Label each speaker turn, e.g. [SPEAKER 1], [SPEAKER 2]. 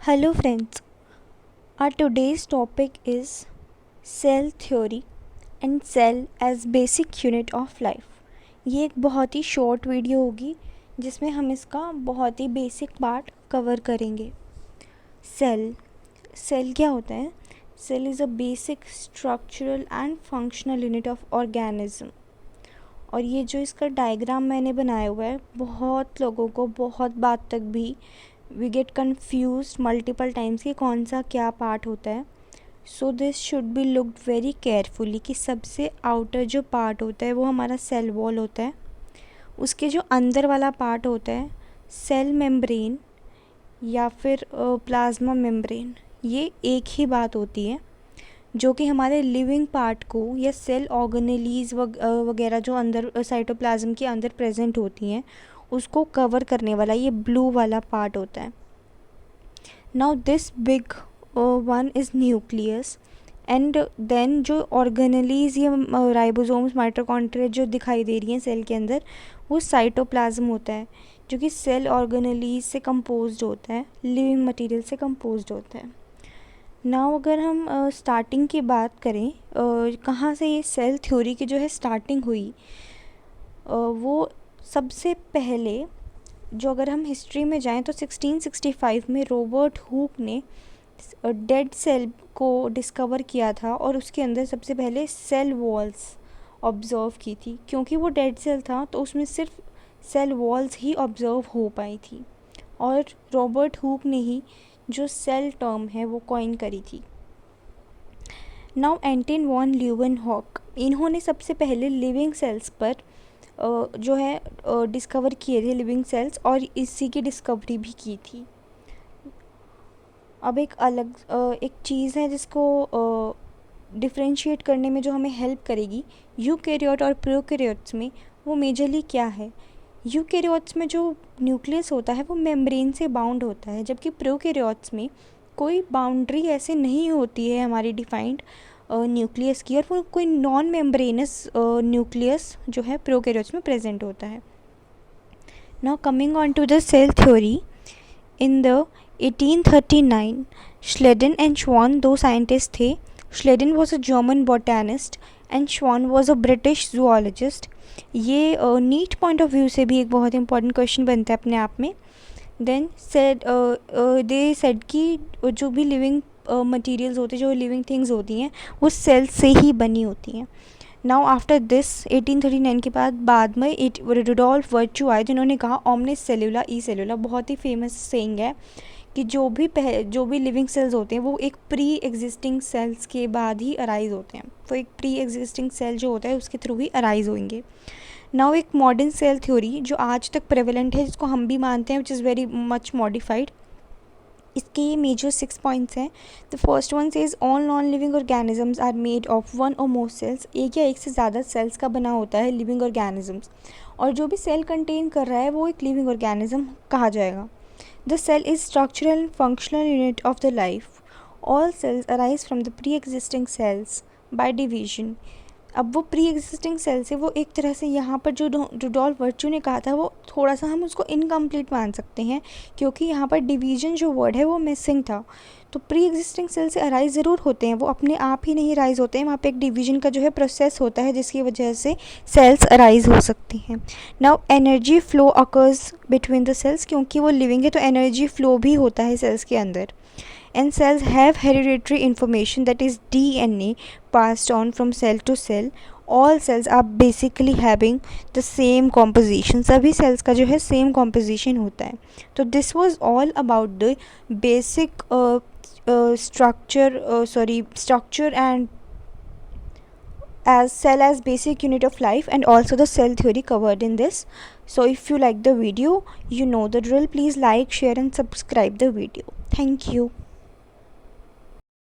[SPEAKER 1] Hello friends, our today's topic is cell theory and cell as basic unit of life. ये एक बहुत ही short video होगी जिसमें हम इसका बहुत ही बेसिक पार्ट कवर करेंगे। सेल क्या होता है? Cell is a basic structural and functional unit of organism. और ये जो इसका डायग्राम मैंने बनाया हुआ है, बहुत लोगों को बहुत बात तक भी we get confuse multiple times कि कौन सा क्या पार्ट होता है। So this should be looked very carefully कि सबसे आउटर जो पार्ट होता है वो हमारा सेल वॉल होता है। उसके जो अंदर वाला पार्ट होता है सेल मेम्ब्रेन या फिर प्लाज्मा मेम्ब्रेन, ये एक ही बात होती है जो कि हमारे लिविंग पार्ट को या सेल ऑर्गेनेलीज वगैरह जो अंदर साइटोप्लाज्म के अंदर प्रेजेंट होती हैं उसको कवर करने वाला ये ब्लू वाला पार्ट होता है। Now this big one is nucleus and then जो ऑर्गेनेलीज या राइबोसोम्स माइटोकॉन्ड्रिया जो दिखाई दे रही हैं सेल के अंदर वो साइटोप्लाज्म होता है जो कि सेल ऑर्गेनेलीज से कंपोज्ड होता है, लिविंग मटेरियल से कंपोज्ड होता है। नाउ अगर हम स्टार्टिंग की बात करें कहाँ से ये सेल थ्योरी की जो है स्टार्टिंग हुई, वो सबसे पहले जो अगर हम हिस्ट्री में जाएं तो 1665 में रॉबर्ट हुक ने डेड सेल को डिस्कवर किया था और उसके अंदर सबसे पहले सेल वॉल्स ऑब्ज़र्व की थी। क्योंकि वो डेड सेल था तो उसमें सिर्फ सेल वॉल्स ही ऑब्ज़र्व हो पाई थी और रॉबर्ट हुक ने ही जो सेल टर्म है वो कॉइन करी थी। नाउ एंटन वॉन ल्यूवेनहॉक, इन्होंने सबसे पहले लिविंग सेल्स पर जो है डिस्कवर किए थे लिविंग सेल्स और इसी की डिस्कवरी भी की थी। अब एक अलग एक चीज़ है जिसको डिफरेंशिएट करने में जो हमें हेल्प करेगी यूकैरियोट और प्रोकैरियोट्स में, वो मेजरली क्या है। यूकैरियोट्स में जो न्यूक्लियस होता है वो मेम्ब्रेन से बाउंड होता है, जबकि प्रोकैरियोट्स में कोई बाउंड्री ऐसे नहीं होती है हमारी डिफाइंड न्यूक्लियस की, और वो कोई नॉन मेम्ब्रेनस न्यूक्लियस जो है प्रोकैरियोट्स में प्रेजेंट होता है। Now coming on to the cell theory, in the 1839 Schleiden and Schwann दो साइंटिस्ट थे। Schleiden was a German botanist and Schwann was a British zoologist. ये नीट पॉइंट ऑफ व्यू से भी एक बहुत इंपॉर्टेंट क्वेश्चन बनता है अपने आप में। देन सेड दे सेड कि जो भी लिविंग मटेरियल्स होते हैं, जो लिविंग थिंग्स होती हैं, वो सेल से ही बनी होती हैं। नाउ आफ्टर दिस 1839 के बाद में रुडोल्फ वर्च्यू आए जिन्होंने कहा ओमनिस सेल्यूला ई सेल्यूला। बहुत ही फेमस सेइंग है कि जो भी लिविंग सेल्स होते हैं वो एक प्री एग्जिस्टिंग सेल्स के बाद ही अराइज होते हैं। वो एक प्री एग्जिस्टिंग सेल जो होता है उसके थ्रू ही अराइज होंगे। नाउ एक मॉडर्न सेल थ्योरी जो आज तक प्रेवलेंट है, जिसको हम भी मानते हैं, which is very much modified. इसके ये मेजर 6 पॉइंट्स हैं। The first one says all non living organisms are made of one or more sales. एक या एक से ज़्यादा सेल्स का बना होता है लिविंग ऑर्गेनिजम्स, और जो भी सेल कंटेन कर रहा है वो एक लिविंग ऑर्गेनिज्म कहा जाएगा। The cell is structural and functional unit of the life. All cells arise from the pre existing cells by division. अब वो प्री एग्जिस्टिंग सेल से वो एक तरह से यहाँ पर जो रुडोल्फ वर्च्यू ने कहा था वो थोड़ा सा हम उसको इनकम्प्लीट मान सकते हैं, क्योंकि यहाँ पर डिवीजन जो वर्ड है वो मिसिंग था। तो प्री एग्जिस्टिंग सेल से अराइज ज़रूर होते हैं, वो अपने आप ही नहीं अराइज होते हैं, वहाँ पे एक डिवीजन का जो है प्रोसेस होता है जिसकी वजह से सेल्स अराइज हो सकती हैं। Now energy flow occurs between the cells, क्योंकि वो लिविंग है तो एनर्जी फ्लो भी होता है सेल्स के अंदर। And cells have hereditary information, that is DNA, passed on from cell to cell. All cells are basically having the same composition. सभी cells का जो है same composition होता है। तो this was all about the basic structure and as cell as basic unit of life, and also the cell theory covered in this. So if you like the video, you know the drill. Please like, share and subscribe the video. Thank you.